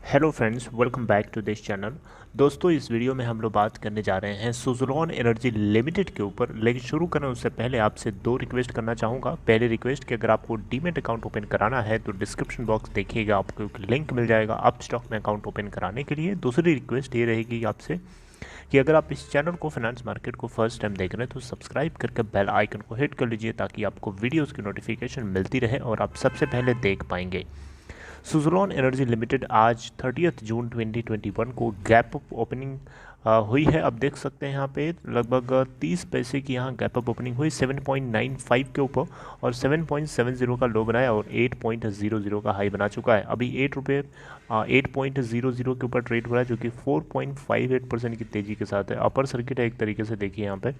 Hello friends, welcome back to this channel. दोस्तों, इस video में हम लोग बात करने जा रहे हैं सुज़लोन एनर्जी लिमिटेड के ऊपर। लेकिन शुरू करने उससे पहले आपसे दो रिक्वेस्ट करना चाहूँगा। पहले रिक्वेस्ट कि अगर आपको डीमेट अकाउंट ओपन कराना है तो डिस्क्रिप्शन बॉक्स देखिएगा, आपको एक लिंक मिल जाएगा अप स्टॉक में अकाउंट ओपन कराने के लिए। दूसरी रिक्वेस्ट ये रहेगी आपसे कि अगर आप इस चैनल को फाइनेंस मार्केट को फर्स्ट टाइम देख रहे हैं तो सब्सक्राइब करके बेल आइकन को हिट कर लीजिए ताकि आपको वीडियोज़ की नोटिफिकेशन मिलती रहे और आप सबसे पहले देख पाएंगे। सुज़लोन एनर्जी लिमिटेड आज 30 जून 2021 को गैप अप ओपनिंग हुई है। अब देख सकते हैं यहाँ पे लगभग 30 पैसे की यहाँ गैप अप ओपनिंग हुई 7.95 के ऊपर और 7.70 का लो बनाया और 8.00 का हाई बना चुका है। अभी 8.00 के ऊपर ट्रेड हो रहा है जो कि 4.58% की तेज़ी के साथ है। अपर सर्किट है एक तरीके से, देखिए यहाँ पे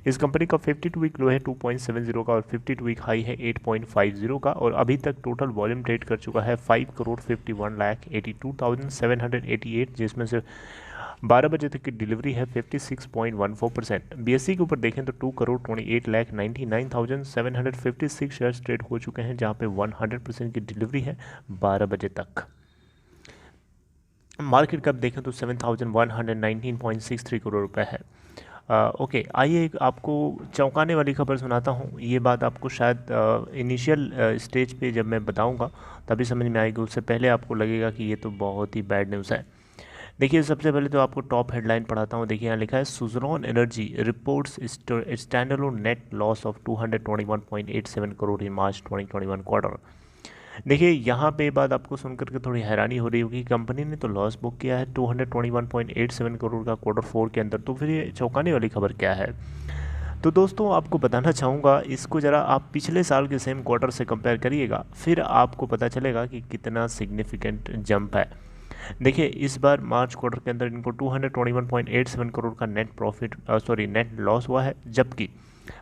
इस कंपनी का 52 वीक लो है 2.70 का और 52 वीक हाई है 8.50 का और अभी तक टोटल वॉल्यूम ट्रेड कर चुका है 5,51,82,788, जिसमें से 12 बजे तक की डिलीवरी है 56.14%। बीएससी के ऊपर देखें तो 2,28,99,756 शेयर्स ट्रेड हो चुके हैं जहां पे 100% की डिलीवरी है 12 बजे तक। मार्केट कैप देखें तो 7,119.63 करोड़ रुपए है। ओके, आइए एक आपको चौंकाने वाली खबर सुनाता हूँ। ये बात आपको शायद इनिशियल स्टेज पे जब मैं बताऊँगा तभी समझ में आएगी, उससे पहले आपको लगेगा कि ये तो बहुत ही बैड न्यूज़ है। देखिए, सबसे पहले तो आपको टॉप हेडलाइन पढ़ाता हूँ। देखिए यहाँ लिखा है Suzlon energy reports standalone net loss of 221.87 crore in March 2021 quarter. देखिए यहाँ पे बात आपको सुनकर के थोड़ी हैरानी हो रही होगी, कंपनी ने तो लॉस बुक किया है 221.87 करोड़ का Q4 के अंदर, तो फिर ये चौंकाने वाली खबर क्या है। तो दोस्तों आपको बताना चाहूँगा, इसको ज़रा आप पिछले साल के सेम क्वार्टर से कंपेयर करिएगा, फिर आपको पता चलेगा कि कितना सिग्निफिकेंट जंप है। देखिए इस बार मार्च क्वार्टर के अंदर इनको 221.87 करोड़ का नेट लॉस हुआ है, जबकि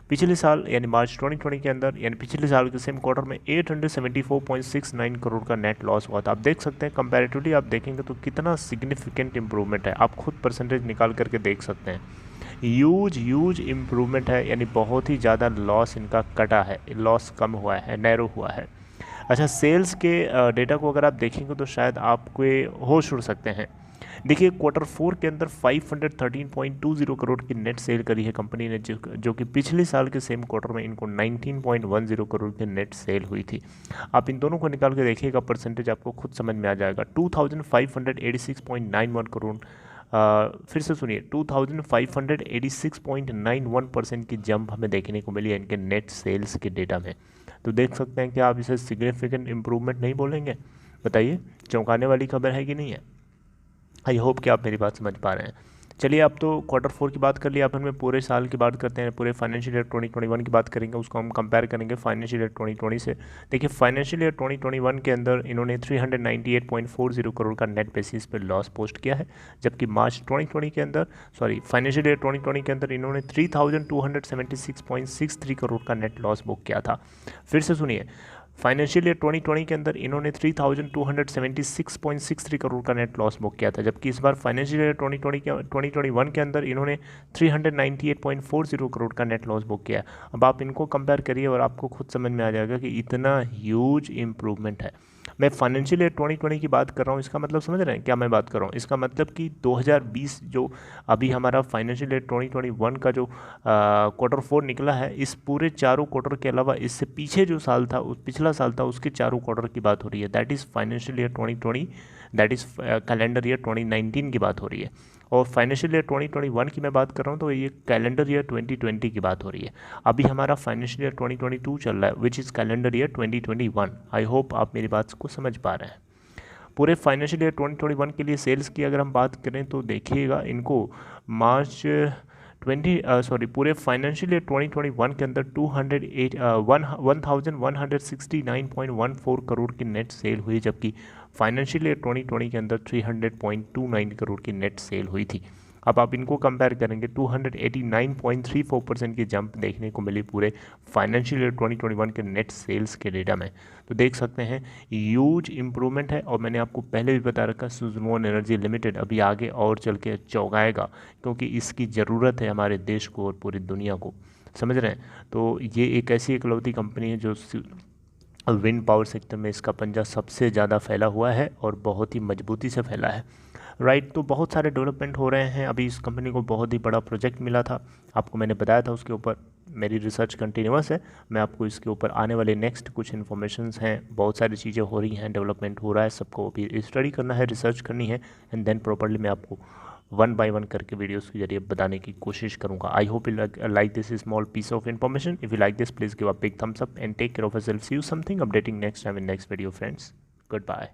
पिछले साल यानी मार्च 2020 के अंदर यानी पिछले साल के सेम क्वार्टर में 874.69 करोड़ का नेट लॉस हुआ था। आप देख सकते हैं कंपैरेटिवली आप देखेंगे तो कितना सिग्निफिकेंट इंप्रूवमेंट है, आप खुद परसेंटेज निकाल करके देख सकते हैं। ह्यूज इम्प्रूवमेंट है, यानी बहुत ही ज़्यादा लॉस इनका कटा है, लॉस कम हुआ है, नैरो हुआ है। अच्छा, सेल्स के डेटा को अगर आप देखेंगे तो शायद आपको होश उड़ सकते हैं। देखिए Q4 के अंदर 513.20 करोड़ की नेट सेल करी है कंपनी ने, जो कि पिछले साल के सेम क्वार्टर में इनको 19.10 करोड़ की नेट सेल हुई थी। आप इन दोनों को निकाल के देखिएगा, परसेंटेज आपको खुद समझ में आ जाएगा। 2586.91 करोड़, फिर से सुनिए, 2586.91% की जंप हमें देखने को मिली है इनके नेट सेल्स के डेटा में। तो देख सकते हैं कि आप इसे सिग्निफिकेंट इम्प्रूवमेंट नहीं बोलेंगे? बताइए, चौंकाने वाली खबर है कि नहीं है? आई होप कि आप मेरी बात समझ पा रहे हैं। चलिए, अब तो Q4 की बात कर लिया, अब हमें पूरे साल की बात करते हैं, पूरे फाइनेंशियल ईयर 2021 की बात करेंगे, उसको हम कंपेयर करेंगे फाइनेंशियल ईयर 2020 से। देखिए फाइनेंशियल ईयर 2021 के अंदर इन्होंने 398.40 करोड़ का नेट बेसिस पे लॉस पोस्ट किया है, जबकि मार्च 2020 के अंदर फाइनेंशियल ईयर 2020 के अंदर इन्होंने 3276.63 करोड़ का नेट लॉस बुक किया था। फिर से सुनिए, फाइनेंशियल ईयर 2020 के अंदर इन्होंने 3276.63 करोड़ का नेट लॉस बुक किया था, जबकि इस बार फाइनेंशियल ईयर 2021 के अंदर इन्होंने 398.40 करोड़ का नेट लॉस बुक किया है। अब आप इनको कंपेयर करिए और आपको खुद समझ में आ जाएगा कि इतना ह्यूज इम्प्रूवमेंट है। मैं फाइनेंशियल ईयर 2020 की बात कर रहा हूँ, इसका मतलब समझ रहे हैं क्या मैं बात कर रहा हूँ? इसका मतलब कि 2020 जो अभी हमारा फाइनेंशियल ईयर 2021 का जो Q4 निकला है, इस पूरे चारों क्वार्टर के अलावा इससे पीछे जो साल था, उस पिछला साल था, उसके चारों क्वार्टर की बात हो रही है। That is financial year 2020, that is calendar year 2019 की बात हो रही है। और फाइनेंशियल ईयर 2021 की मैं बात कर रहा हूँ तो ये कैलेंडर ईयर 2020 की बात हो रही है। अभी हमारा फाइनेंशियल ईयर 2022 चल रहा है, which is calendar year 2021। I hope आप मेरी बात को समझ पा रहे हैं। पूरे फाइनेंशियल ईयर 2021 के लिए सेल्स की अगर हम बात करें तो देखिएगा, इनको मार्च पूरे फाइनेंशियल ईयर 2021 के अंदर 1169.14 करोड़ की नेट सेल हुई, जबकि फाइनेंशियल ईयर 2020 के अंदर 300.29 करोड़ की नेट सेल हुई थी। अब आप इनको कंपेयर करेंगे, 289.34% की जंप देखने को मिली पूरे फाइनेंशियल ईयर 2021 के नेट सेल्स के डेटा में। तो देख सकते हैं ह्यूज इम्प्रूवमेंट है, और मैंने आपको पहले भी बता रखा, सुज़लोन एनर्जी लिमिटेड अभी आगे और चल के चौंकाएगा, क्योंकि इसकी ज़रूरत है हमारे देश को और पूरी दुनिया को, समझ रहे हैं। तो ये एक ऐसी इकलौती कंपनी है जो विंड पावर सेक्टर में इसका पंजा सबसे ज़्यादा फैला हुआ है और बहुत ही मजबूती से फैला है। राइट, तो बहुत सारे डेवलपमेंट हो रहे हैं। अभी इस कंपनी को बहुत ही बड़ा प्रोजेक्ट मिला था, आपको मैंने बताया था, उसके ऊपर मेरी रिसर्च कंटिन्यूस है। मैं आपको इसके ऊपर आने वाले नेक्स्ट कुछ इन्फॉर्मेशंस हैं, बहुत सारी चीज़ें हो रही हैं, डेवलपमेंट हो रहा है, सबको अभी स्टडी करना है, रिसर्च करनी है, एंड देन प्रॉपरली मैं आपको वन बाय वन करके वीडियोस के जरिए बताने की कोशिश करूंगा। I hope you like this small piece of information. If you like this, please give a big thumbs up and take care of yourself. See you something updating next time in next video friends. Good bye.